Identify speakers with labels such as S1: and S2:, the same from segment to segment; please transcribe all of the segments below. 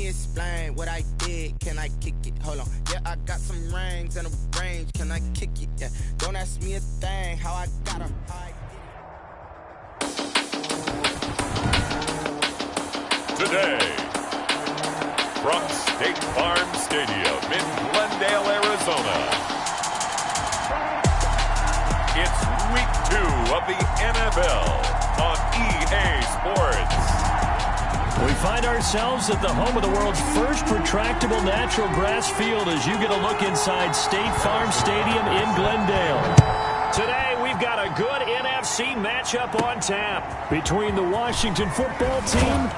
S1: me explain what I did. Can I kick it? Hold on. Yeah, I got some rings and a range. Can I kick it? Yeah. Don't ask me a thing. How I got her.
S2: Today, from State Farm Stadium in Glendale, Arizona, it's Week 2 of the NFL on EA Sports.
S3: We find ourselves at the home of the world's first retractable natural grass field as you get a look inside State Farm Stadium in Glendale. Today, we've got a good NFC matchup on tap between the Washington football team,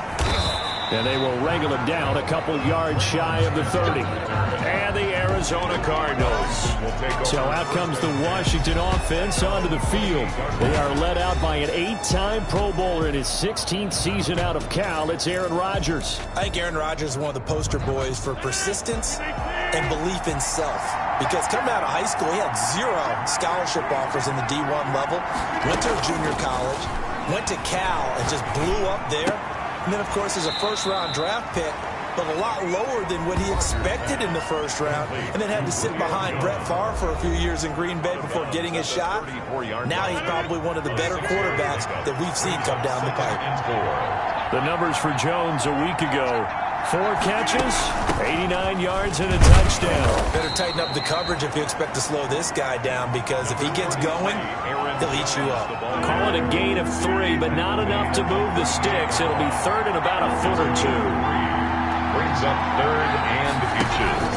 S3: and they will wrangle him down a couple yards shy of the 30. And the Arizona Cardinals. So out comes the Washington offense onto the field. They are led out by an 8-time Pro Bowler in his 16th season out of Cal. It's Aaron Rodgers.
S4: I think Aaron Rodgers is one of the poster boys for persistence and belief in self. Because coming out of high school, he had 0 scholarship offers in the D1 level. Went to a junior college. Went to Cal and just blew up there. And then, of course, there's a first-round draft pick, but a lot lower than what he expected in the first round, and then had to sit behind Brett Favre for a few years in Green Bay before getting his shot. Now he's probably one of the better quarterbacks that we've seen come down the pipe.
S3: The numbers for Jones a week ago: 4 catches, 89 yards, and a touchdown.
S4: Better tighten up the coverage if you expect to slow this guy down, because if he gets going, he'll eat you up.
S3: Call it a gain of 3, but not enough to move the sticks. It'll be third and about a foot or 2.
S2: Brings up third and inches.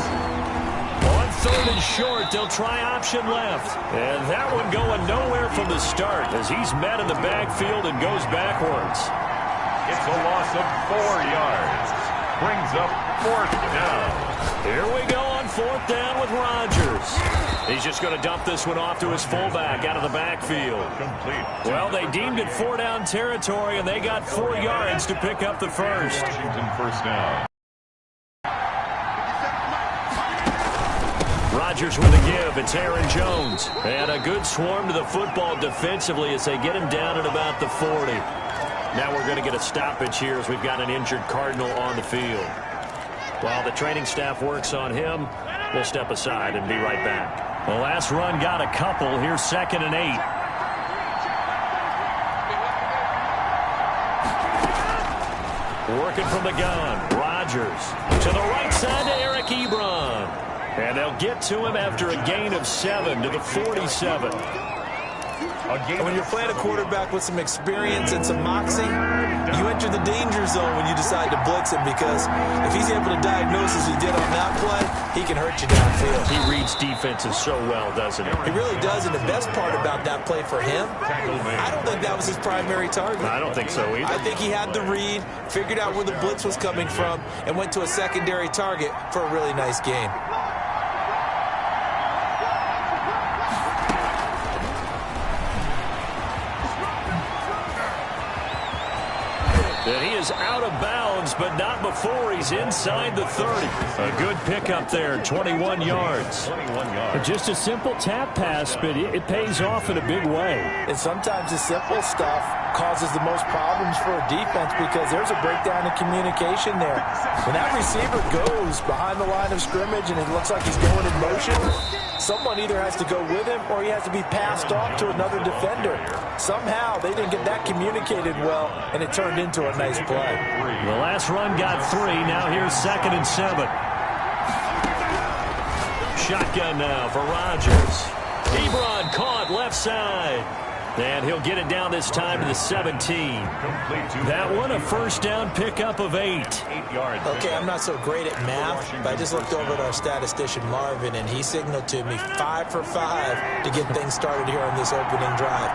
S3: On third and short, they'll try option left. And that one going nowhere from the start as he's met in the backfield and goes backwards.
S2: It's a loss of 4 yards. Brings up fourth down.
S3: Here we go on fourth down with Rodgers. He's just going to dump this one off to his fullback out of the backfield.
S2: Complete.
S3: Well, they deemed it 4-down territory, and they got 4 yards to pick up the first.
S2: Washington first down.
S3: Rodgers with a give. It's Aaron Jones. And a good swarm to the football defensively as they get him down at about the 40. Now we're going to get a stoppage here as we've got an injured Cardinal on the field. While the training staff works on him, we'll step aside and be right back. The last run got a couple. Here's 2nd and 8. Working from the gun. Rodgers to the right side to Eric Ebron. And they'll get to him after a gain of 7 to the 47.
S4: And when you're playing a quarterback with some experience and some moxie, you enter the danger zone when you decide to blitz him, because if he's able to diagnose as he did on that play, he can hurt you downfield.
S3: He reads defenses so well, doesn't he?
S4: He really does, and the best part about that play for him, I don't think that was his primary target.
S3: I don't think so either.
S4: I think he had the read, figured out where the blitz was coming from, and went to a secondary target for a really nice gain.
S3: And he is out of bounds, but not before he's inside the 30. A good pickup there, 21 yards.
S2: 21 yards.
S3: Just a simple tap pass, but it pays off in a big way.
S4: And sometimes the simple stuff causes the most problems for a defense, because there's a breakdown in communication there. When that receiver goes behind the line of scrimmage and it looks like he's going in motion, someone either has to go with him or he has to be passed off to another defender. Somehow they didn't get that communicated well, and it turned into a nice play.
S3: The last run got 3. Now here's 2nd and 7. Shotgun now for Rodgers. Ebron caught left side. And he'll get it down this time to the 17. That one, a first down pickup of 8.
S2: 8 yards.
S4: Okay, I'm not so great at math, but I just looked over at our statistician, Marvin, and he signaled to me 5 for 5 to get things started here on this opening drive.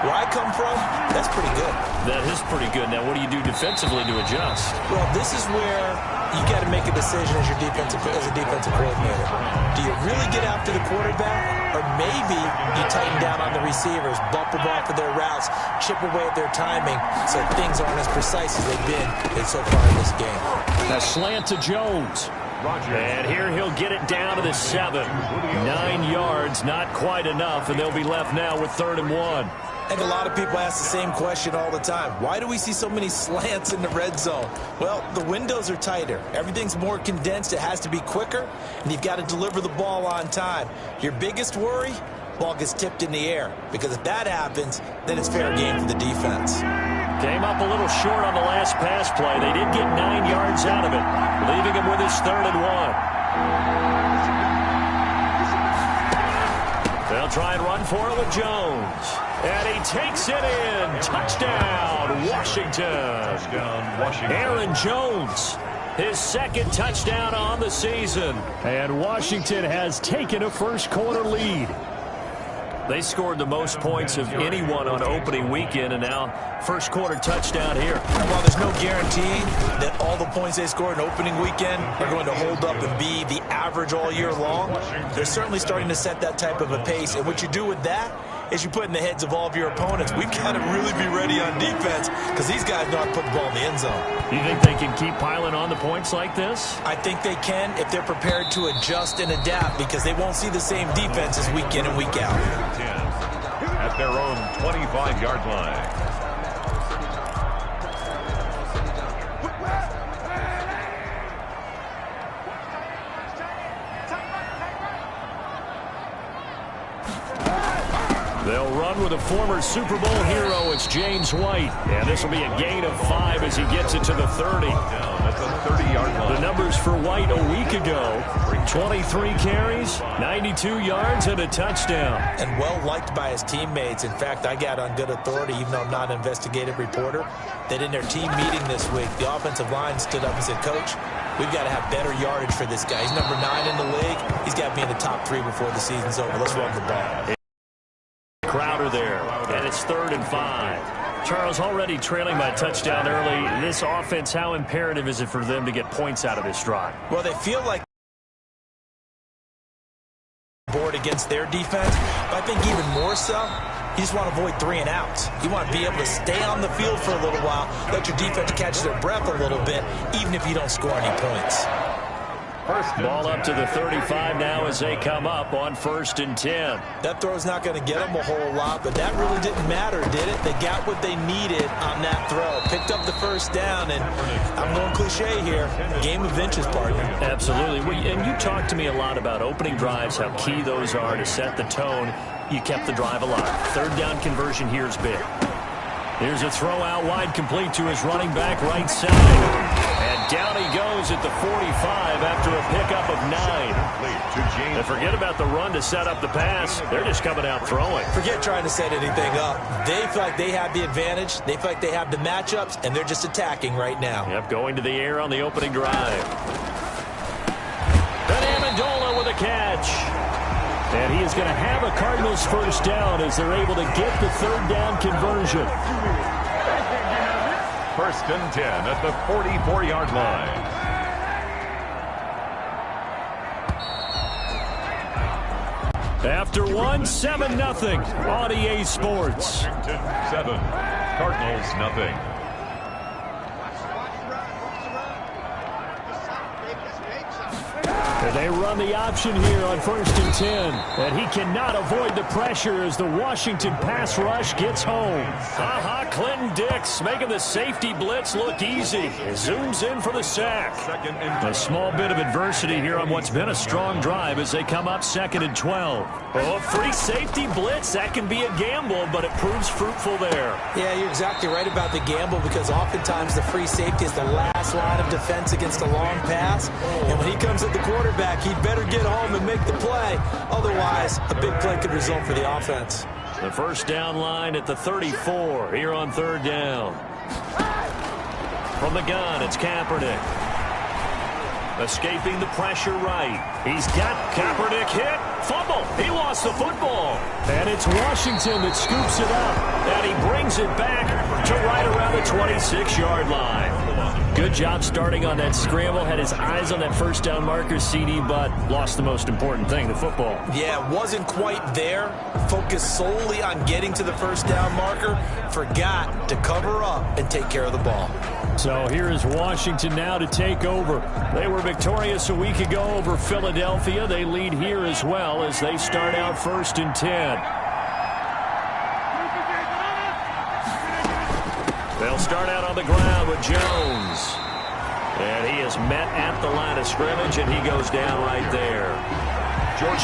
S4: Where I come from, that's pretty good.
S3: That is pretty good. Now, what do you do defensively to adjust?
S4: Well, this is where you got to make a decision as a defensive coordinator. Do you really get after the quarterback, or maybe you tighten down on the receivers, bump them off of their routes, chip away at their timing, so things aren't as precise as they've been so far in this game?
S3: A slant to Jones. And here he'll get it down to the 7. 9 yards, not quite enough, and they'll be left now with 3rd and 1.
S4: I think a lot of people ask the same question all the time. Why do we see so many slants in the red zone? Well, the windows are tighter. Everything's more condensed. It has to be quicker, and you've got to deliver the ball on time. Your biggest worry? Ball gets tipped in the air, because if that happens, then it's fair game for the defense.
S3: Came up a little short on the last pass play. They did get 9 yards out of it, leaving him with his 3rd and 1. They'll try and run for it with Jones. And he takes it in. Touchdown, Washington.
S2: Touchdown, Washington.
S3: Aaron Jones, his 2nd touchdown on the season. And Washington has taken a first-quarter lead. They scored the most points of anyone on opening weekend, and now first-quarter touchdown here.
S4: While there's no guarantee that all the points they scored in opening weekend are going to hold up and be the average all year long, they're certainly starting to set that type of a pace. And what you do with that is you put in the heads of all of your opponents, we've got to really be ready on defense because these guys know how to put the ball in the end zone.
S3: You think they can keep piling on the points like this?
S4: I think they can if they're prepared to adjust and adapt, because they won't see the same defenses week in and week out.
S2: 10 at their own 25-yard line.
S3: They'll run with a former Super Bowl hero. It's James White. And this will be a gain of 5 as he gets it to the 30.
S2: That's a 30-yard line.
S3: The numbers for White a week ago: 23 carries, 92 yards, and a touchdown.
S4: And well-liked by his teammates. In fact, I got on good authority, even though I'm not an investigative reporter, that in their team meeting this week, the offensive line stood up and said, Coach, we've got to have better yardage for this guy. He's number 9 in the league. He's got to be in the top 3 before the season's over. Let's run the ball.
S3: Crowder there, and it's 3rd and 5. Charles, already trailing by touchdown early. This offense, how imperative is it for them to get points out of this drive?
S4: Well, they feel like board against their defense, but I think even more so, you just want to avoid 3 and outs. You want to be able to stay on the field for a little while, let your defense catch their breath a little bit, even if you don't score any points.
S2: First
S3: ball up to the 35 now as they come up on 1st and 10.
S4: That throw's not going to get them a whole lot, but that really didn't matter, did it? They got what they needed on that throw. Picked up the first down, and I'm going cliche here. Game of inches, partner.
S3: Absolutely. And you talked to me a lot about opening drives, how key those are to set the tone. You kept the drive alive. 3rd down conversion here is big. Here's a throw out wide, complete to his running back right side. And down he goes at the 45 after a pickup of 9. And forget about the run to set up the pass. They're just coming out throwing.
S4: Forget trying to set anything up. They feel like they have the advantage. They feel like they have the matchups, and they're just attacking right now.
S3: Yep, going to the air on the opening drive. And Amendola with a catch. And he is going to have a Cardinals first down as they're able to get the 3rd down conversion.
S2: 1st and 10 at the 44-yard line.
S3: After 7-0 on EA Sports.
S2: 7, Cardinals nothing.
S3: And they run the option here on 1st and 10. And he cannot avoid the pressure as the Washington pass rush gets home. Clinton Dix making the safety blitz look easy. Zooms in for the sack. A small bit of adversity here on what's been a strong drive as they come up 2nd and 12. Oh, free safety blitz. That can be a gamble, but it proves fruitful there.
S4: Yeah, you're exactly right about the gamble, because oftentimes the free safety is the last line of defense against a long pass. And when he comes at the quarterback, he'd better get home and make the play. Otherwise, a big play could result for the offense.
S3: The first down line at the 34 here on 3rd down. From the gun, it's Kaepernick. Escaping the pressure right. He's got Kaepernick hit. Fumble. He lost the football. And it's Washington that scoops it up. And he brings it back to right around the 26-yard line. Good job starting on that scramble. Had his eyes on that first down marker, CD, but lost the most important thing, the football.
S4: Yeah, wasn't quite there. Focused solely on getting to the first down marker. Forgot to cover up and take care of the ball.
S3: So here is Washington now to take over. They were victorious a week ago over Philadelphia. They lead here as well as they start out 1st and 10. They'll start out on the ground with Jones. And he is met at the line of scrimmage, and he goes down right there.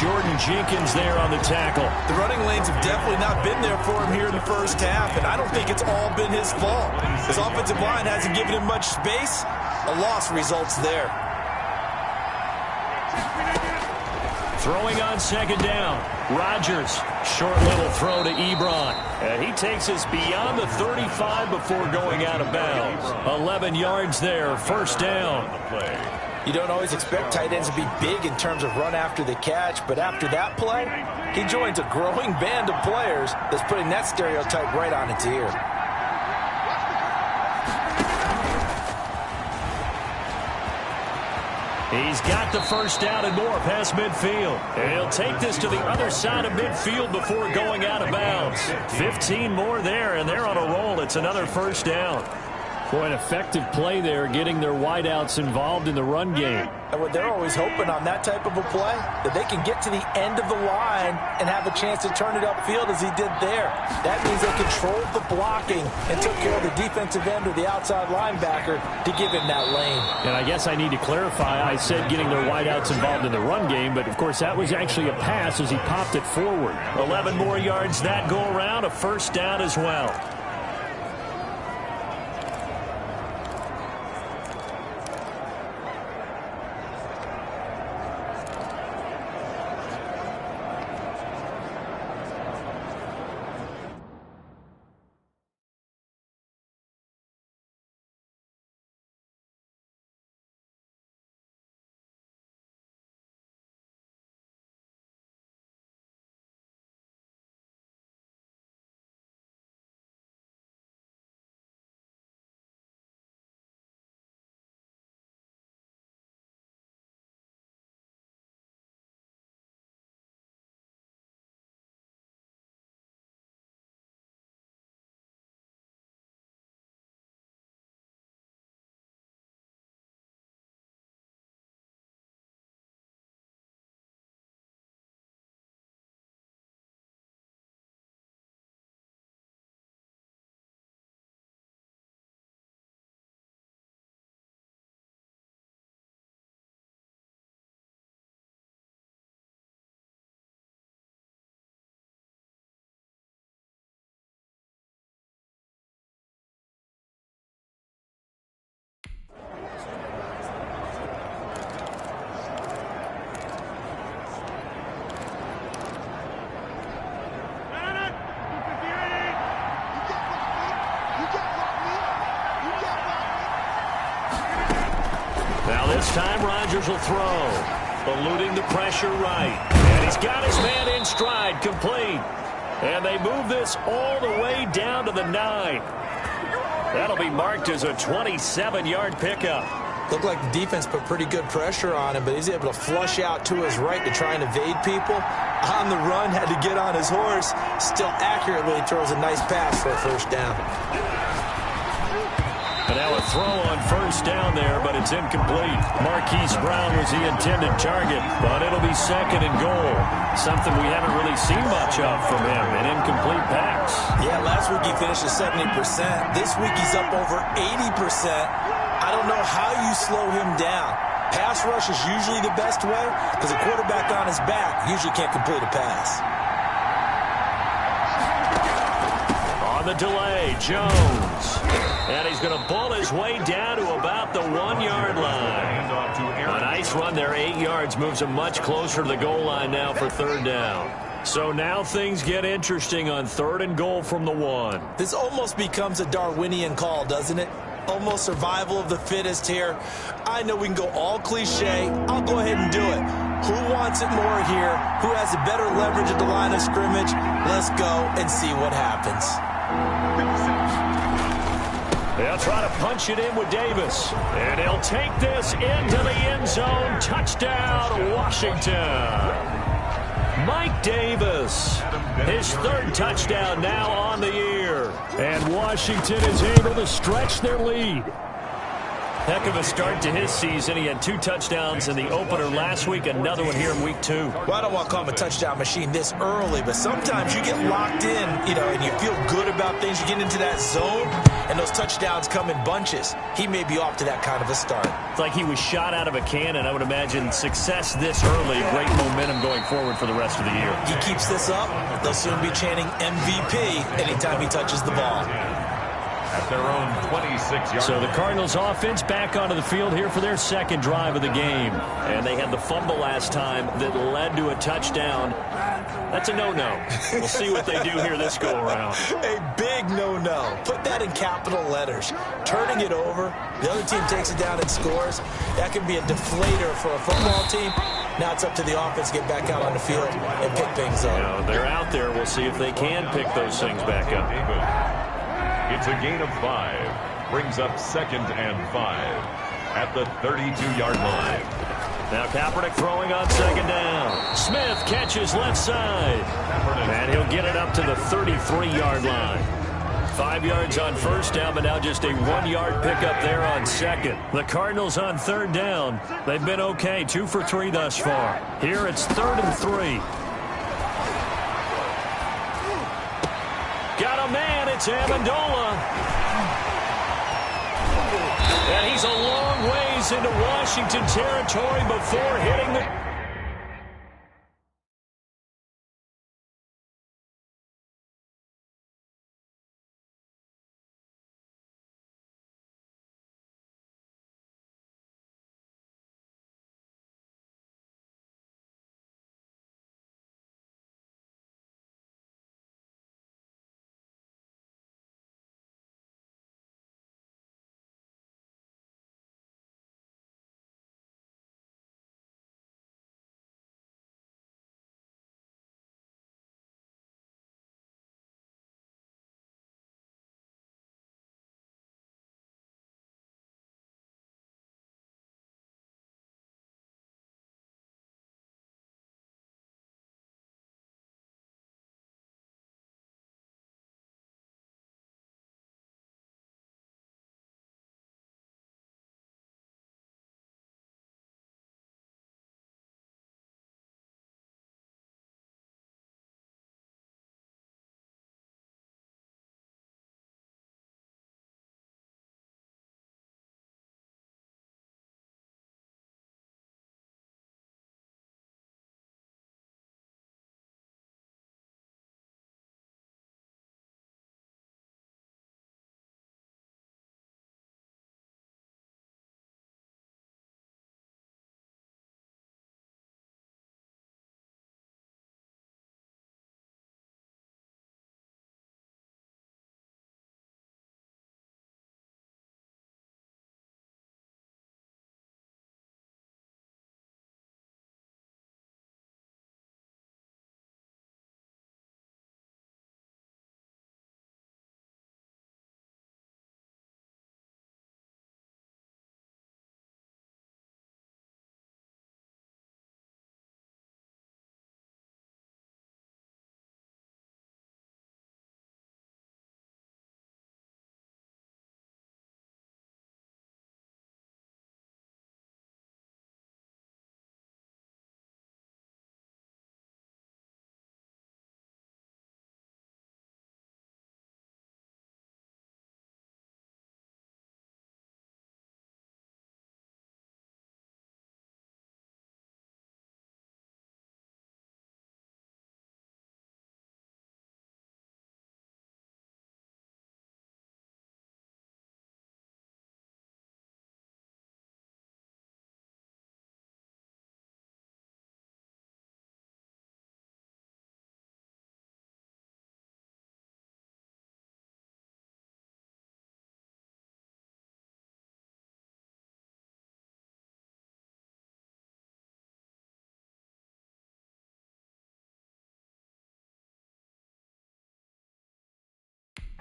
S3: Jordan Jenkins there on the tackle.
S4: The running lanes have definitely not been there for him here in the first half, and I don't think it's all been his fault. His offensive line hasn't given him much space. A loss results there.
S3: Throwing on second down. Rodgers, short little throw to Ebron. And he takes us beyond the 35 before going out of bounds. 11 yards there, first down.
S4: You don't always expect tight ends to be big in terms of run after the catch, but after that play, he joins a growing band of players that's putting that stereotype right on its ear.
S3: He's got the first down and more past midfield. And he'll take this to the other side of midfield before going out of bounds. 15 more there, and they're on a roll. It's another first down.
S5: For an effective play there, getting their wideouts involved in the run game.
S4: And what they're always hoping on that type of a play, that they can get to the end of the line and have a chance to turn it upfield as he did there. That means they controlled the blocking and took care of the defensive end or the outside linebacker to give him that lane.
S5: And I guess I need to clarify, I said getting their wideouts involved in the run game, but of course that was actually a pass as he popped it forward.
S3: 11 more yards that go around, a first down as well. This time Rodgers will throw, eluding the pressure right. And he's got his man in stride, complete. And they move this all the way down to the 9. That'll be marked as a 27-yard pickup.
S4: Looked like the defense put pretty good pressure on him, but he's able to flush out to his right to try and evade people. On the run, had to get on his horse. Still accurately throws a nice pass for a first down.
S3: And now a throw on first down there, but it's incomplete. Marquise Brown was the intended target, but it'll be second and goal. Something we haven't really seen much of from him, an incomplete pass.
S4: Yeah, last week he finished at 70%. This week he's up over 80%. I don't know how you slow him down. Pass rush is usually the best way because a quarterback on his back usually can't complete a pass.
S3: On the delay, Jones. And he's going to ball his way down to about the 1-yard line. A nice run there, 8 yards, moves him much closer to the goal line now for third down. So now things get interesting on third and goal from the 1.
S4: This almost becomes a Darwinian call, doesn't it? Almost survival of the fittest here. I know we can go all cliche. I'll go ahead and do it. Who wants it more here? Who has a better leverage at the line of scrimmage? Let's go and see what happens.
S3: They'll try to punch it in with Davis. And he'll take this into the end zone. Touchdown, Washington. Mike Davis, his third touchdown now on the year.
S5: And Washington is able to stretch their lead.
S3: Heck of a start to his season. He had 2 touchdowns in the opener last week, another one here in week 2.
S4: Well, I don't want to call him a touchdown machine this early, but sometimes you get locked in, and you feel good about things. You get into that zone, and those touchdowns come in bunches. He may be off to that kind of a start.
S3: It's like he was shot out of a cannon. I would imagine success this early, great momentum going forward for the rest of the year.
S4: He keeps this up, they'll soon be chanting MVP anytime he touches the ball.
S2: At their own 26-yard.
S3: So the Cardinals offense back onto the field here for their second drive of the game. And they had the fumble last time that led to a touchdown. That's a no-no. We'll see what they do here this go-around.
S4: A big no-no. Put that in capital letters. Turning it over, the other team takes it down and scores. That can be a deflator for a football team. Now it's up to the offense to get back out on the field and pick things up.
S3: They're out there. We'll see if they can pick those things back up.
S2: It's a gain of 5. Brings up 2nd and 5 at the 32-yard line.
S3: Now Kaepernick throwing on 2nd down. Smith catches left side. And he'll get it up to the 33-yard line. 5 yards on 1st down, but now just a 1-yard pickup there on 2nd. The Cardinals on 3rd down. They've been okay, 2 for 3 thus far. Here it's 3rd and 3. Got a man, it's Amendola. And he's a long ways into Washington territory before hitting the...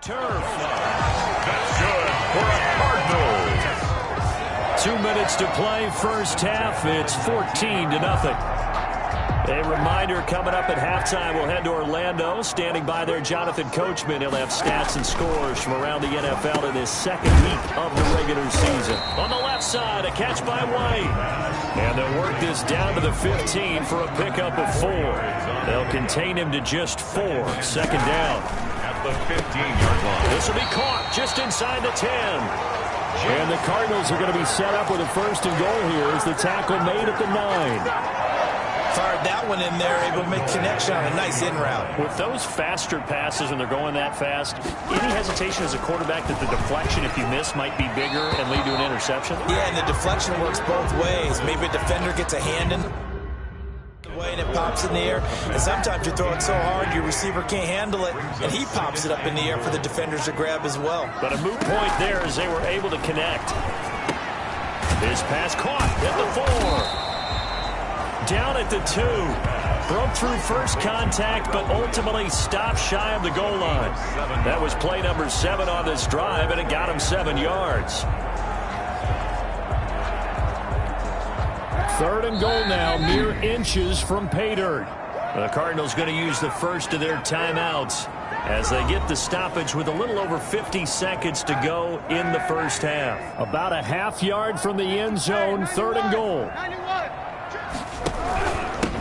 S2: Turf. That's good for a Cardinals.
S3: 2 minutes to play, first half. It's 14-0. A reminder coming up at halftime, we'll head to Orlando. Standing by there, Jonathan Coachman. He'll have stats and scores from around the NFL in his second week of the regular season. On the left side, a catch by White. And they'll work this down to the 15 for a pickup of 4. They'll contain him to just 4. Second down.
S2: At the 15-yard line.
S3: This will be caught just inside the 10. And the Cardinals are going to be set up with a first and goal here as the tackle made at the 9.
S4: Fired that one in there, able to make connection on a nice in route.
S5: With those faster passes when they're going that fast, any hesitation as a quarterback that the deflection, if you miss, might be bigger and lead to an interception?
S4: Yeah, and the deflection works both ways. Maybe a defender gets a hand in the way and it pops in the air. And sometimes you throw it so hard your receiver can't handle it, and he pops it up in the air for the defenders to grab as well.
S3: But a moot point there as they were able to connect. This pass caught at the 4. Down at the 2. Broke through first contact, but ultimately stopped shy of the goal line. That was play number 7 on this drive, and it got him 7 yards. Third and goal now, mere inches from pay dirt. The Cardinals going to use the first of their timeouts as they get the stoppage with a little over 50 seconds to go in the first half. About a half yard from the end zone, third and goal.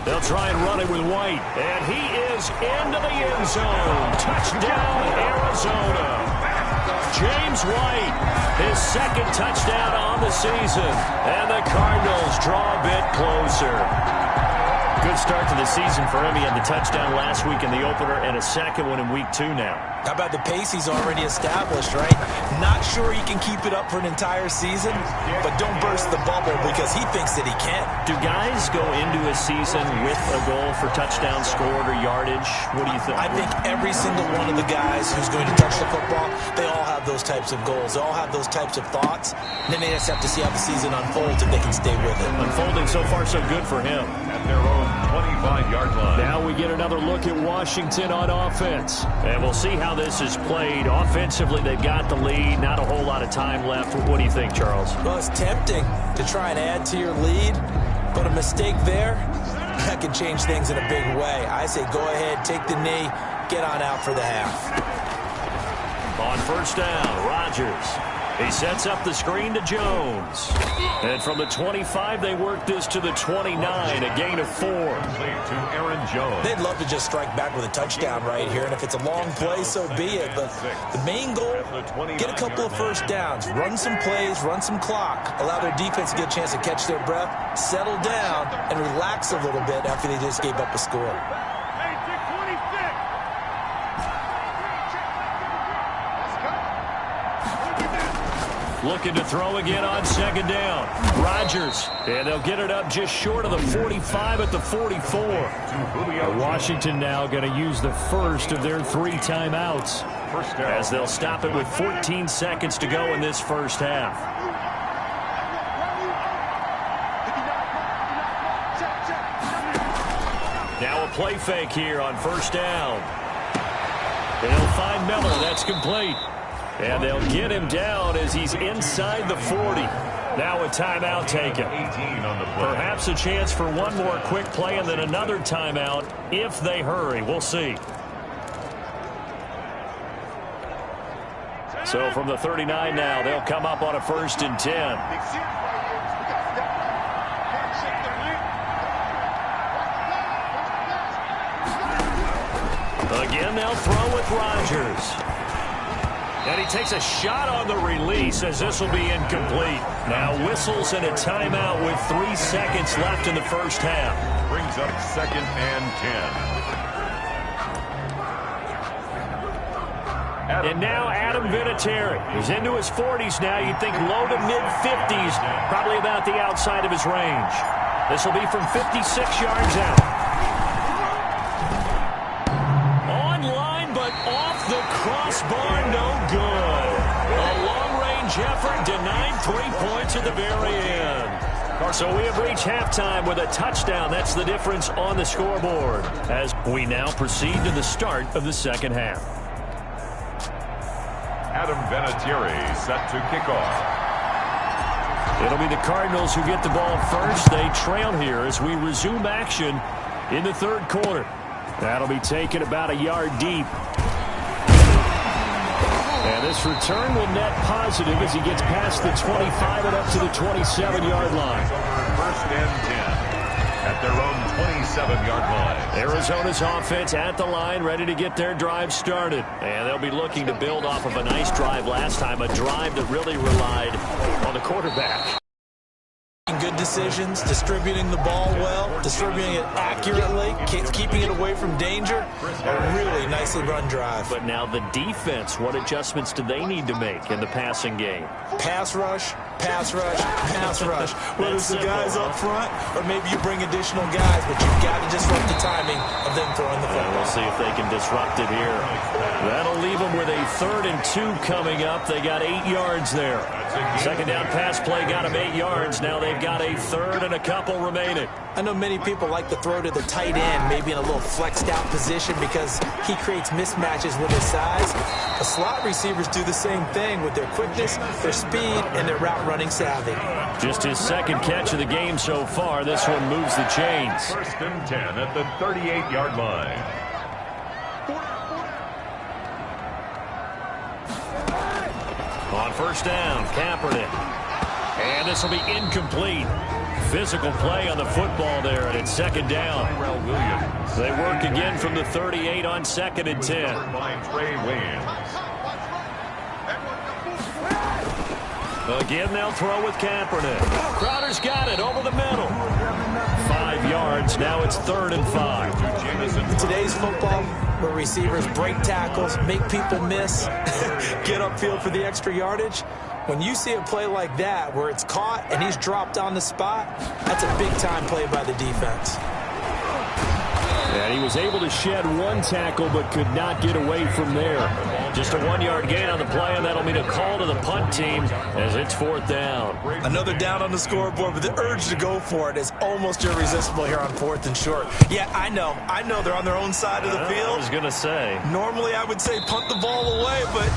S3: They'll try and run it with White. And he is into the end zone. Touchdown, Arizona. James White, his second touchdown on the season. And the Cardinals draw a bit closer. Good start to the season for him. He had the touchdown last week in the opener and a second one in week 2 now.
S4: How about the pace he's already established, right? Not sure he can keep it up for an entire season, but don't burst the bubble because he thinks that he can.
S3: Do guys go into a season with a goal for touchdown scored or yardage? What do you think?
S4: I think every single one of the guys who's going to touch the football, they all have those types of goals. They all have those types of thoughts. And then they just have to see how the season unfolds if they can stay with it.
S3: Unfolding so far so good for him.
S2: At their own 25-yard line.
S3: Now we get another look at Washington on offense. And we'll see how this is played. Offensively, they've got the lead. Not a whole lot of time left. What do you think, Charles?
S4: Well, it's tempting to try and add to your lead, but a mistake there, that can change things in a big way. I say go ahead, take the knee, get on out for the half.
S3: On first down, Rodgers. He sets up the screen to Jones. And from the 25, they work this to the 29, a gain of 4.
S2: To Aaron Jones.
S4: They'd love to just strike back with a touchdown right here, and if it's a long play, so be it. But the main goal, get a couple of first downs, run some plays, run some clock, allow their defense to get a chance to catch their breath, settle down, and relax a little bit after they just gave up a score.
S3: Looking to throw again on second down. Rodgers. And they'll get it up just short of the 45 at the 44. Washington now going to use the first of their 3 timeouts as they'll stop it with 14 seconds to go in this first half. Now a play fake here on first down. They'll find Miller. That's complete. And they'll get him down as he's inside the 40. Now a timeout taken. Perhaps a chance for one more quick play and then another timeout if they hurry. We'll see. So from the 39 now, they'll come up on a 1st and 10. Again, they'll throw with Rodgers. And he takes a shot on the release as this will be incomplete. Now whistles and a timeout with 3 seconds left in the first half.
S2: Brings up 2nd and 10.
S3: And now Adam Vinatieri. He's into his 40s now. You'd think low to mid-50s, probably about the outside of his range. This will be from 56 yards out. Online, but off the crossbar, no good. A long-range effort denied 3 points at the very end. So we have reached halftime with a touchdown. That's the difference on the scoreboard as we now proceed to the start of the second half.
S2: Adam Vinatieri set to kick off.
S3: It'll be the Cardinals who get the ball first. They trail here as we resume action in the third quarter. That'll be taken about a yard deep. And this return will net positive as he gets past the 25 and up to the 27-yard line.
S2: First and 10 at their own 27-yard line.
S3: Arizona's offense at the line, ready to get their drive started. And they'll be looking to build off of a nice drive last time, a drive that really relied on the quarterback.
S4: Good decisions, distributing the ball well, distributing it accurately, keeping it away from danger. A really nicely run drive.
S3: But now the defense, what adjustments do they need to make in the passing game?
S4: Pass rush, pass rush, pass rush. Whether it's the guys up front or maybe you bring additional guys, but you've got to disrupt the timing of them throwing the football.
S3: We'll see if they can disrupt it here. That'll leave them with a 3rd and 2 coming up. They got 8 yards there. Second down pass play got them 8 yards. Now they've got a 3rd and a couple remaining.
S4: I know many people like to throw to the tight end, maybe in a little flexed out position because he creates mismatches with his size. The slot receivers do the same thing with their quickness, their speed, and their route running savvy.
S3: Just his 2nd catch of the game so far. This one moves the chains.
S2: First and 10 at the 38-yard line.
S3: On first down, Kaepernick. And this will be incomplete. Physical play on the football there, and it's 2nd down. They work again from the 38 on 2nd and 10. Again, they'll throw with Kaepernick. Crowder's got it over the middle. 5 yards. Now it's 3rd and 5.
S4: In today's football, where receivers break tackles, make people miss, get upfield for the extra yardage, when you see a play like that where it's caught and he's dropped on the spot, that's a big-time play by the defense.
S3: And he was able to shed 1 tackle but could not get away from there. Just a 1-yard gain on the play, and that'll mean a call to the punt team as it's 4th down.
S4: Another down on the scoreboard, but the urge to go for it is almost irresistible here on 4th and short. Yeah, I know they're on their own side of the field.
S3: I was going to say.
S4: Normally I would say punt the ball away, but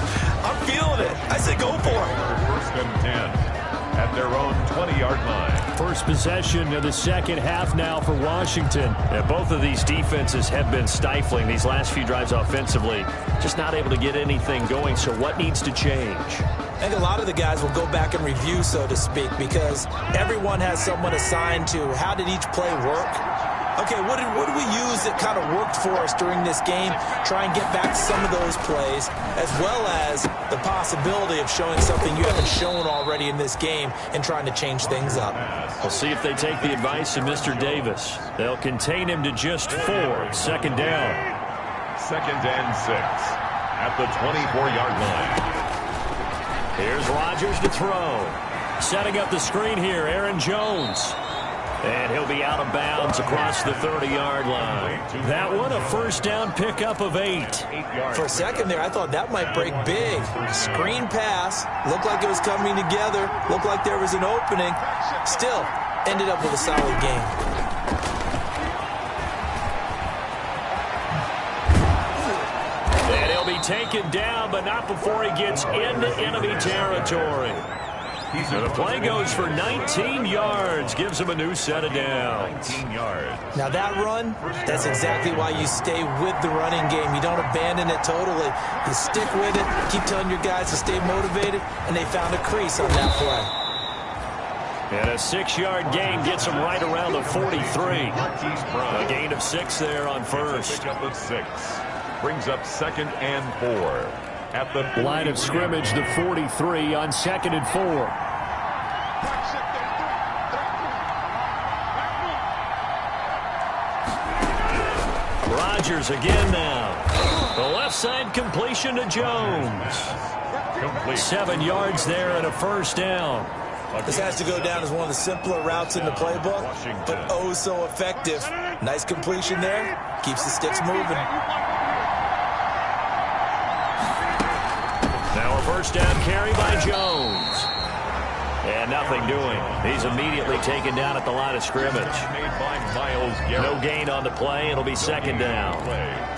S4: I'm feeling it. I say go for it.
S2: First and 10 at their own 20-yard line.
S3: First possession of the second half now for Washington. And both of these defenses have been stifling these last few drives offensively. Just not able to get anything going, so what needs to change?
S4: I think a lot of the guys will go back and review, so to speak, because everyone has someone assigned to how did each play work. Okay, what did we use that kind of worked for us during this game? Try and get back to some of those plays, as well as the possibility of showing something you haven't shown already in this game and trying to change things up.
S3: We'll see if they take the advice of Mr. Davis. They'll contain him to just 4. 2nd down.
S2: 2nd and 6 at the 24-yard line.
S3: Here's Rodgers to throw. Setting up the screen here, Aaron Jones. And he'll be out of bounds across the 30-yard line. That one, a first down pickup of 8.
S4: For a second there, I thought that might break big. Screen pass. Looked like it was coming together. Looked like there was an opening. Still, ended up with a solid game.
S3: And he'll be taken down, but not before he gets into enemy territory. And the play goes for 19 yards, gives him a new set of downs.
S2: 19 yards.
S4: Now that run, that's exactly why you stay with the running game. You don't abandon it totally. You stick with it, keep telling your guys to stay motivated, and they found a crease on that play.
S3: And a 6-yard gain gets him right around the 43. A gain of 6 there on first.
S2: Pickup of 6 brings up 2nd and 4. At the
S3: line of scrimmage, the 43 on 2nd and 4. Rodgers again now. The left side completion to Jones.
S2: complete.
S3: 7 yards there and a first down.
S4: This has to go down as one of the simpler routes in the playbook, but oh so effective. Nice completion there. Keeps the sticks moving.
S3: Now a first down carry by Jones. And nothing doing. He's immediately taken down at the line of scrimmage. No gain on the play. It'll be second down.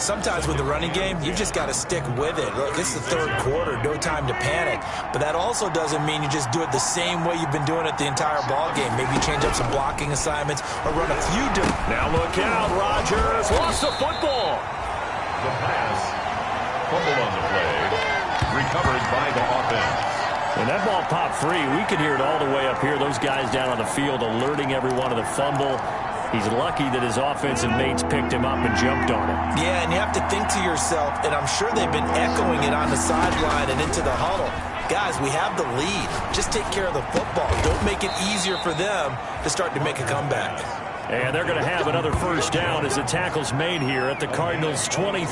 S4: Sometimes with the running game, you've just got to stick with it. Look, it's the third quarter, no time to panic. But that also doesn't mean you just do it the same way you've been doing it the entire ball game. Maybe change up some blocking assignments or run a few different.
S3: Now look out, Rodgers lost the football.
S2: The pass, fumble on the play, recovered by the offense.
S3: When that ball popped free, we could hear it all the way up here. Those guys down on the field alerting everyone of the fumble. He's lucky that his offensive mates picked him up and jumped on it.
S4: Yeah, and you have to think to yourself, and I'm sure they've been echoing it on the sideline and into the huddle. Guys, we have the lead. Just take care of the football. Don't make it easier for them to start to make a comeback.
S3: And they're going to have another first down as the tackle's made here at the Cardinals' 23.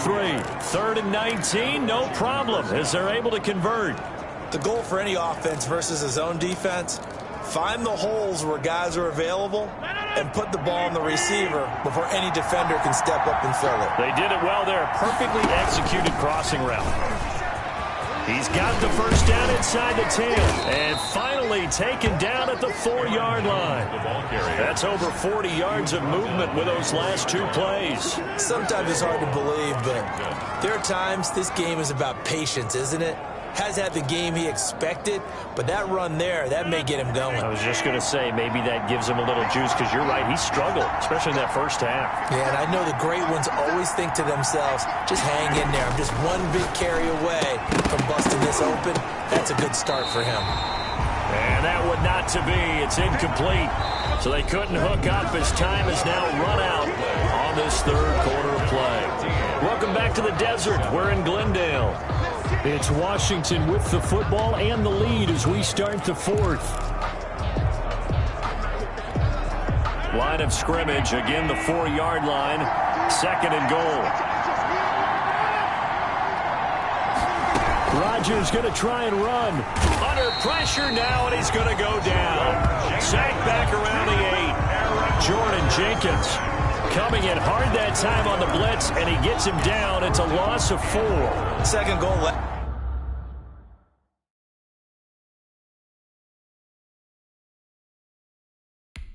S3: 3rd and 19, no problem, as they're able to convert.
S4: The goal for any offense versus a zone defense, find the holes where guys are available and put the ball on the receiver before any defender can step up and fill it.
S3: They did it well there. Perfectly executed crossing route. He's got the first down inside the 10. And finally taken down at the 4-yard line. That's over 40 yards of movement with those last two plays.
S4: Sometimes it's hard to believe, but there are times this game is about patience, isn't it? Has had the game he expected, but that run there, that may get him going.
S3: I was just going to say, maybe that gives him a little juice, because you're right, he struggled, especially in that first half.
S4: Yeah, and I know the great ones always think to themselves, just hang in there. I'm just one big carry away from busting this open. That's a good start for him.
S3: And that would not to be. It's incomplete. So they couldn't hook up as time has now run out on this third quarter of play. Welcome back to the desert. We're in Glendale. It's Washington with the football and the lead as we start the fourth. Line of scrimmage, again the 4-yard line, 2nd and goal. Rodgers going to try and run. Under pressure now, and he's going to go down. Sacked back around the 8. Jordan Jenkins coming in hard that time on the blitz, and he gets him down. It's a loss of 4.
S4: 2nd goal left.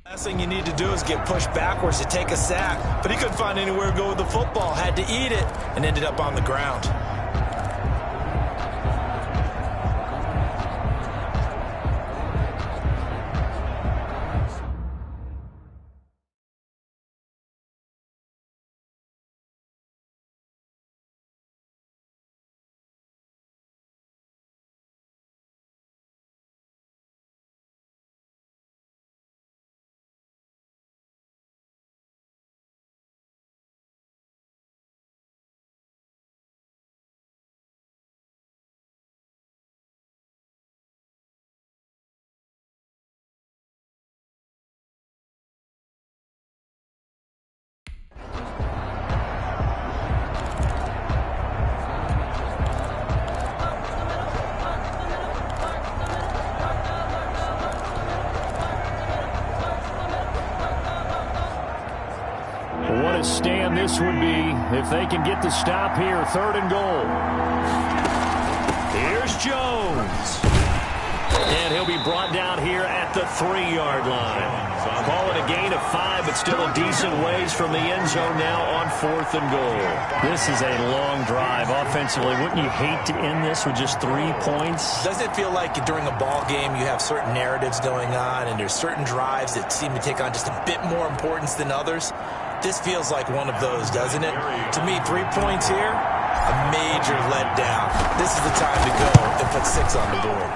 S4: Last thing you need to do is get pushed backwards to take a sack. But he couldn't find anywhere to go with the football. Had to eat it and ended up on the ground.
S3: What a stand this would be if they can get the stop here. 3rd and goal. Here's Jones. And he'll be brought down here at the 3-yard line. Call it a gain of 5, but still a decent ways from the end zone now on 4th and goal. This is a long drive offensively. Wouldn't you hate to end this with just 3 points?
S4: Doesn't it feel like during a ball game you have certain narratives going on and there's certain drives that seem to take on just a bit more importance than others? This feels like one of those, doesn't it? To me, 3 points here, a major letdown. This is the time to go and put 6 on the board.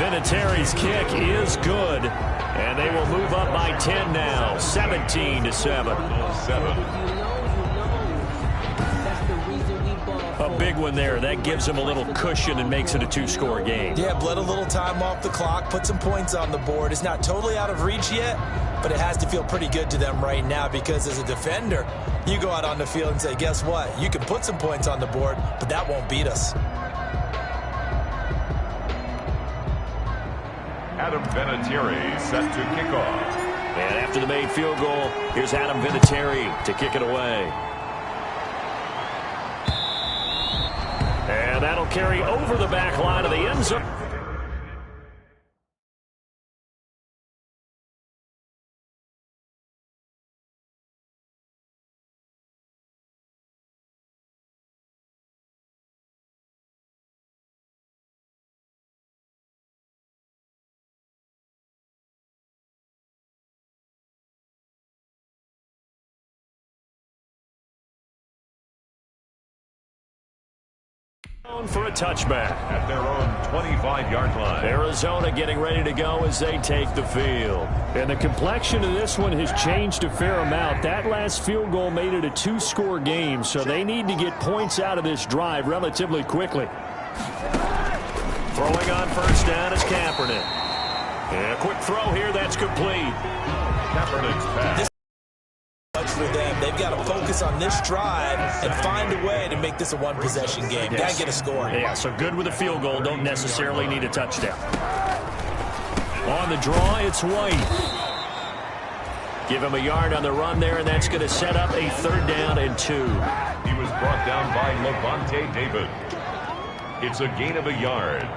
S3: Vinatieri's kick is good, and they will move up by 10 now, 17-7. A big one there. That gives them a little cushion and makes it a 2-score game.
S4: Yeah, bled a little time off the clock, put some points on the board. It's not totally out of reach yet, but it has to feel pretty good to them right now because as a defender, you go out on the field and say, guess what? You can put some points on the board, but that won't beat us.
S2: Adam Vinatieri set to kick off.
S3: And after the made field goal, here's Adam Vinatieri to kick it away. And that'll carry over the back line of the end zone. For a touchback.
S2: At their own 25-yard line.
S3: Arizona getting ready to go as they take the field. And the complexion of this one has changed a fair amount. That last field goal made it a 2-score game, so they need to get points out of this drive relatively quickly. Throwing on first down is Kaepernick. And a quick throw here, that's complete.
S2: Kaepernick's pass.
S4: For them, they've got to focus on this drive and find a way to make this a one-possession game. Got to get a score.
S3: Yeah, so good with a field goal. Don't necessarily need a touchdown. On the draw, it's White. Give him a yard on the run there, and that's going to set up a 3rd down and 2.
S2: He was brought down by Levante David. It's a gain of a yard.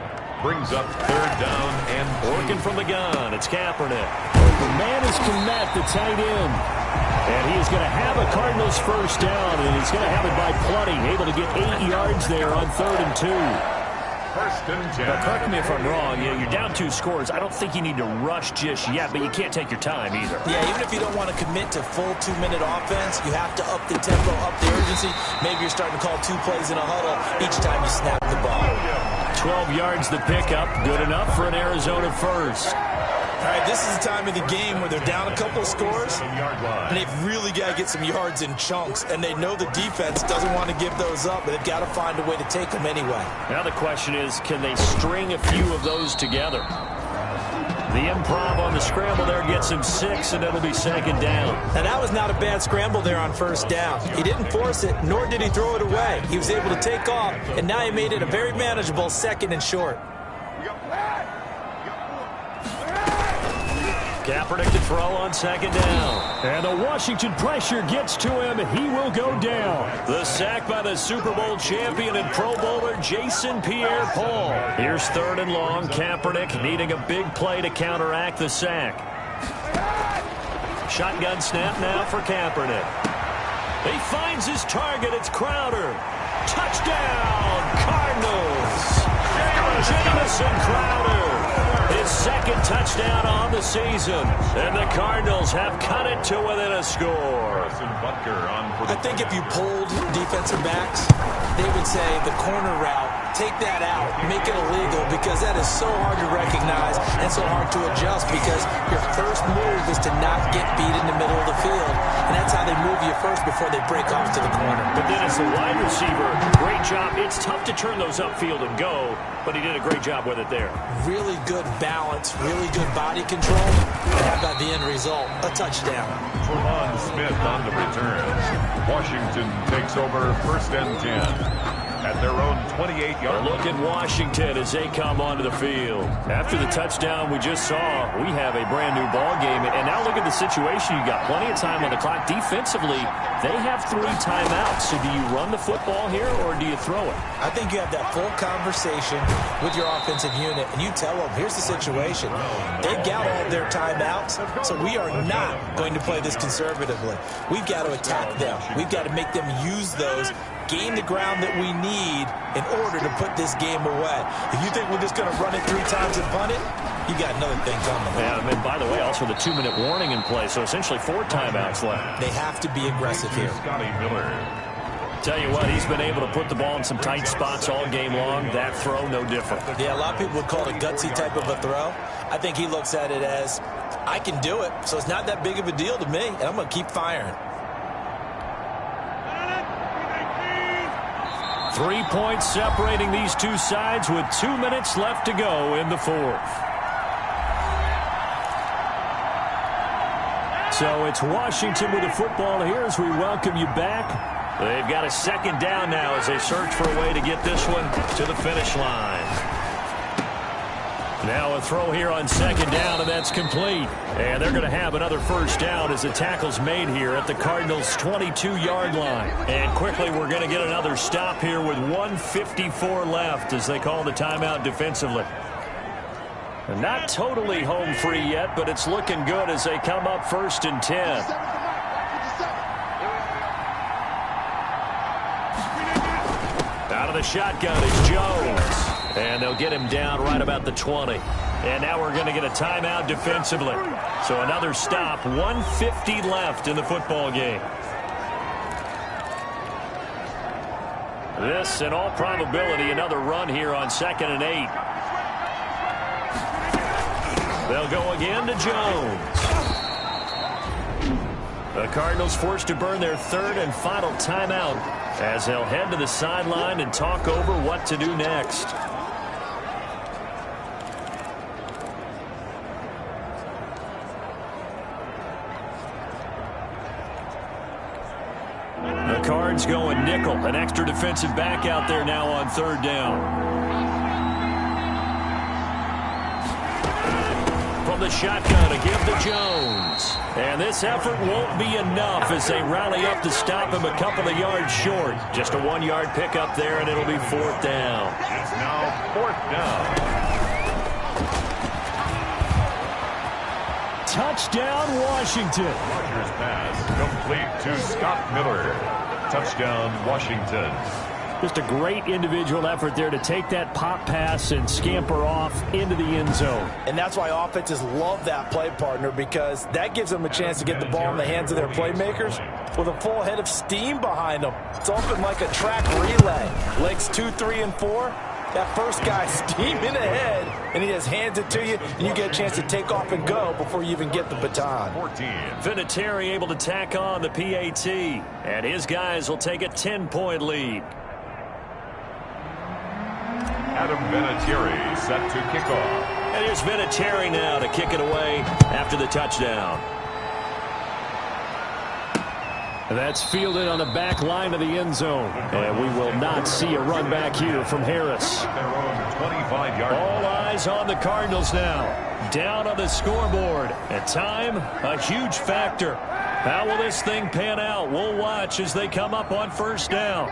S2: Brings up 3rd down and
S3: working from the gun. It's Kaepernick. The man is Kmet, the tight end. And he is going to have a Cardinals first down, and he's going to have it by plenty. Able to get 8 yards there on 3rd and 2.
S2: First and 10.
S3: Now, correct me if I'm wrong. You're down 2 scores. I don't think you need to rush just yet, but you can't take your time either.
S4: Yeah, even if you don't want to commit to full 2-minute offense, you have to up the tempo, up the urgency. Maybe you're starting to call 2 plays in a huddle each time you snap the ball.
S3: 12 yards the pickup. Good enough for an Arizona first.
S4: All right, this is the time of the game where they're down a couple of scores, and they've really got to get some yards in chunks, and they know the defense doesn't want to give those up, but they've got to find a way to take them anyway.
S3: Now the question is, can they string a few of those together? The improv on the scramble there gets him 6, and it'll be 2nd down.
S4: Now, that was not a bad scramble there on 1st down. He didn't force it, nor did he throw it away. He was able to take off, and now he made it a very manageable 2nd and short.
S3: Kaepernick to throw on 2nd down. And the Washington pressure gets to him. He will go down. The sack by the Super Bowl champion and Pro Bowler Jason Pierre-Paul. Here's 3rd and long. Kaepernick needing a big play to counteract the sack. Shotgun snap now for Kaepernick. He finds his target. It's Crowder. Touchdown, Cardinals. Jamison Crowder. His 2nd touchdown on the season. And the Cardinals have cut it to within a score.
S4: I think if you polled defensive backs, they would say the corner route, take that out, make it illegal, because that is so hard to recognize and so hard to adjust, because your first move is to not get beat in the middle of the field. And that's how they move you first before they break off to the corner.
S3: But then as the wide receiver, great job. It's tough to turn those upfield and go, but he did a great job with it there.
S4: Really good balance, really good body control. And how about the end result? A touchdown.
S2: Trevon Smith on the return. Washington takes over 1st and 10. At their own 28-yard line.
S3: Look at Washington as they come onto the field. After the touchdown we just saw, we have a brand-new ball game. And now look at the situation. You got plenty of time on the clock. Defensively, they have 3 timeouts. So do you run the football here or do you throw it?
S4: I think you have that full conversation with your offensive unit, and you tell them, here's the situation. They've got all their timeouts, so we are not going to play this conservatively. We've got to attack them. We've got to make them use those, gain the ground that we need in order to put this game away. If you think we're just going to run it 3 times and punt it, you got another thing coming.
S3: Yeah, and by the way, also the 2-minute warning in play, so essentially 4 timeouts left.
S4: They have to be aggressive here.
S2: Scotty Miller.
S3: Tell you what, he's been able to put the ball in some tight spots all game long. That throw, no different.
S4: Yeah, a lot of people would call it a gutsy type of a throw. I think he looks at it as, I can do it, so it's not that big of a deal to me, and I'm going to keep firing.
S3: 3 points separating these 2 sides with 2 minutes left to go in the 4th. So it's Washington with the football here as we welcome you back. They've got a 2nd down now as they search for a way to get this one to the finish line. Now a throw here on 2nd down, and that's complete. And they're going to have another first down as the tackle's made here at the Cardinals' 22-yard line. And quickly we're going to get another stop here with 1:54 left as they call the timeout defensively. And not totally home free yet, but it's looking good as they come up 1st and 10. Out of the shotgun is Jones. And they'll get him down right about the 20. And now we're going to get a timeout defensively. So another stop, 1:50 left in the football game. This, in all probability, another run here on 2nd and 8. They'll go again to Jones. The Cardinals forced to burn their 3rd and final timeout as they'll head to the sideline and talk over what to do next. The Cards going nickel, an extra defensive back out there now on 3rd down. From the shotgun to give to Jones. And this effort won't be enough as they rally up to stop him a couple of yards short. Just a 1-yard pickup there, and it'll be 4th down.
S2: It's now 4th down.
S3: Touchdown, Washington.
S2: Rodgers pass complete to Scott Miller. Touchdown, Washington.
S3: Just a great individual effort there to take that pop pass and scamper off into the end zone.
S4: And that's why offenses love that play, partner, because that gives them a chance to get the ball in the hands of their playmakers with a full head of steam behind them. It's often like a track relay. Legs 2, 3, and 4. That first guy steaming ahead, and he just hands it to you, and you get a chance to take off and go before you even get the baton.
S2: 14.
S3: Vinatieri able to tack on the PAT, and his guys will take a 10-point lead.
S2: Adam Vinatieri set to kick off.
S3: And here's Vinatieri now to kick it away after the touchdown. That's fielded on the back line of the end zone. And we will not see a run back here from Harris.
S2: Their own 25-yard line.
S3: All eyes on the Cardinals now. Down on the scoreboard. At time, a huge factor. How will this thing pan out? We'll watch as they come up on 1st down.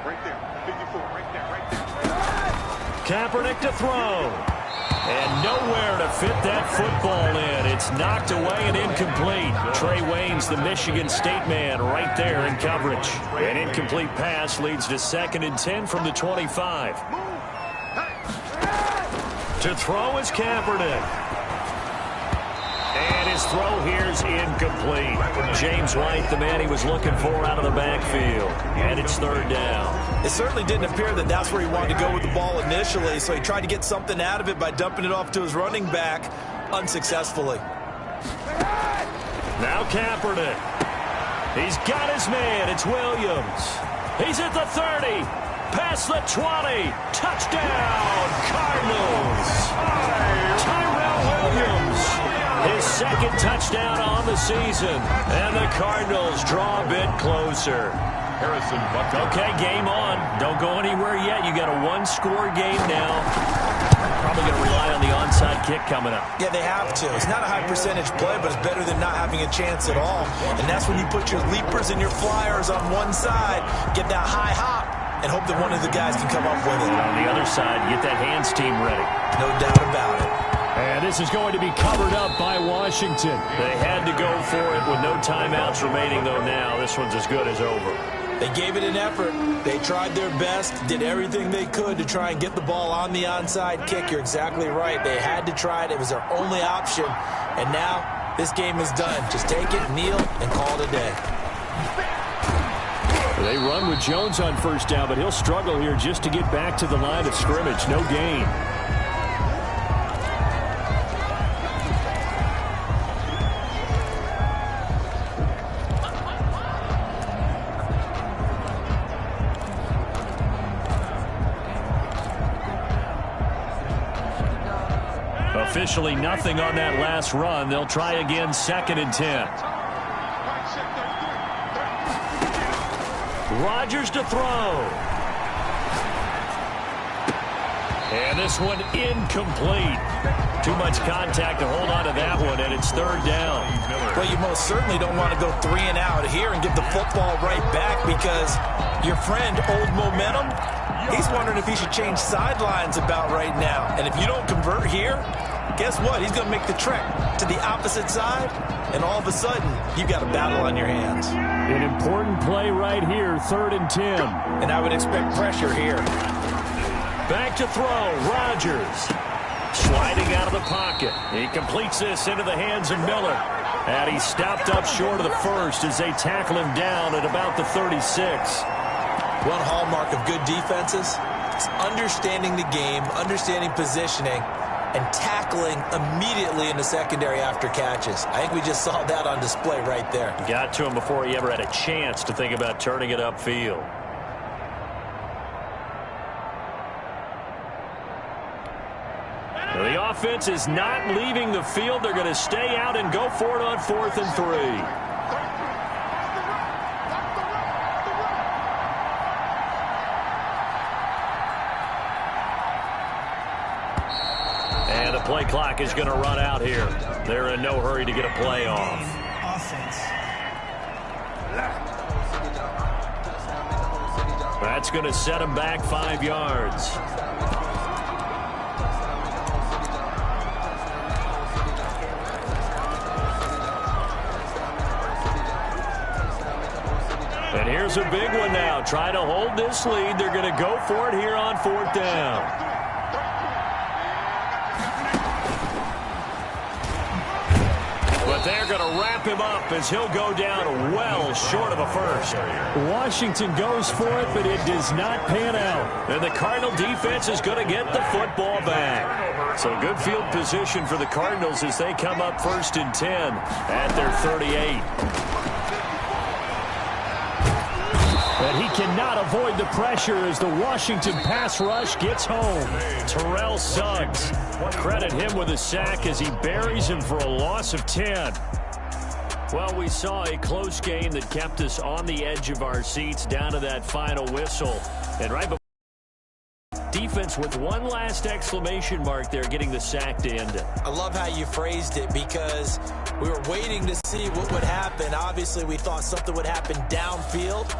S6: Right there. 54, right there, right there.
S3: Kaepernick to throw. And nowhere to fit that football in. It's knocked away and incomplete. Trey Waynes, the Michigan State man, right there in coverage. An incomplete pass leads to 2nd and 10 from the 25. To throw is Kaepernick. And his throw here's incomplete. James White, the man he was looking for out of the backfield. And it's 3rd down.
S4: It certainly didn't appear that that's where he wanted to go with the ball initially, so he tried to get something out of it by dumping it off to his running back unsuccessfully.
S3: Now Kaepernick. He's got his man. It's Williams. He's at the 30. Past the 20. Touchdown, Cardinals. Tyrell Williams. His 2nd touchdown on the season. And the Cardinals draw a bit closer.
S2: Harrison Butker.
S3: Okay, game on. Don't go anywhere yet. You got a 1-score game now. Probably going to rely on the onside kick coming up.
S4: Yeah, they have to. It's not a high percentage play, but it's better than not having a chance at all. And that's when you put your leapers and your flyers on one side, get that high hop, and hope that one of the guys can come up with it.
S3: And on the other side, get that hands team ready.
S4: No doubt about it.
S3: And this is going to be covered up by Washington. They had to go for it with no timeouts remaining, though now. This one's as good as over.
S4: They gave it an effort. They tried their best, did everything they could to try and get the ball on the onside kick. You're exactly right. They had to try it. It was their only option. And now this game is done. Just take it, kneel, and call it a day.
S3: They run with Jones on 1st down, but he'll struggle here just to get back to the line of scrimmage. No gain. Officially nothing on that last run. They'll try again 2nd and 10. Rodgers to throw. And this one incomplete. Too much contact to hold on to that one, and it's 3rd down.
S4: Well, you most certainly don't want to go 3 and out here and give the football right back because your friend, Old Momentum, he's wondering if he should change sidelines about right now. And if you don't convert here, guess what? He's going to make the trek to the opposite side, and all of a sudden, you've got a battle on your hands.
S3: An important play right here, 3rd and 10.
S4: And I would expect pressure here.
S3: Back to throw, Rodgers. Sliding out of the pocket. He completes this into the hands of Miller. And he stopped up short of the 1st as they tackle him down at about the 36.
S4: One hallmark of good defenses is understanding the game, understanding positioning, and tackling immediately in the secondary after catches. I think we just saw that on display right there.
S3: Got to him before he ever had a chance to think about turning it upfield. The offense is not leaving the field. They're going to stay out and go for it on 4th and 3. And the play clock is going to run out here. They're in no hurry to get a play off. That's going to set them back 5 yards. And here's a big one now. Trying to hold this lead. They're going to go for it here on 4th down. But they're going to wrap him up as he'll go down well short of a first. Washington goes for it, but it does not pan out. And the Cardinal defense is going to get the football back. So good field position for the Cardinals as they come up 1st and 10 at their 38. But he cannot avoid the pressure as the Washington pass rush gets home. Terrell Suggs. Credit him with a sack as he buries him for a loss of 10. Well, we saw a close game that kept us on the edge of our seats down to that final whistle. And right before defense with one last exclamation mark there, getting the sack to end it.
S4: I love how you phrased it because we were waiting to see what would happen. Obviously, we thought something would happen downfield.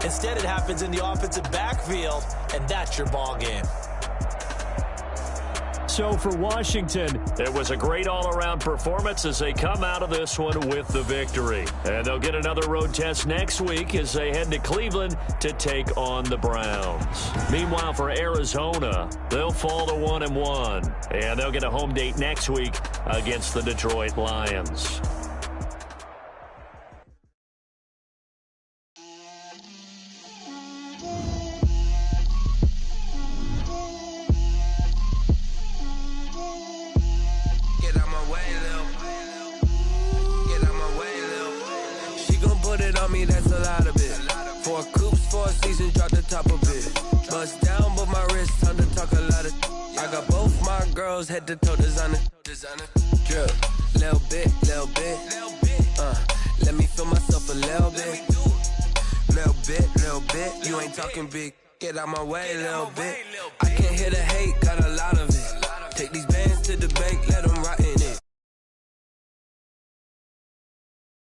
S4: Instead, it happens in the offensive backfield, and that's your ball game.
S3: So for Washington, it was a great all-around performance as they come out of this one with the victory. And they'll get another road test next week as they head to Cleveland to take on the Browns. Meanwhile, for Arizona, they'll fall to 1-1, and they'll get a home date next week against the Detroit Lions.
S7: Head to toe designer, drip, little bit, let me feel myself a little bit, you ain't talking big, get out my way, little bit, I can't hear the hate, got a lot of it,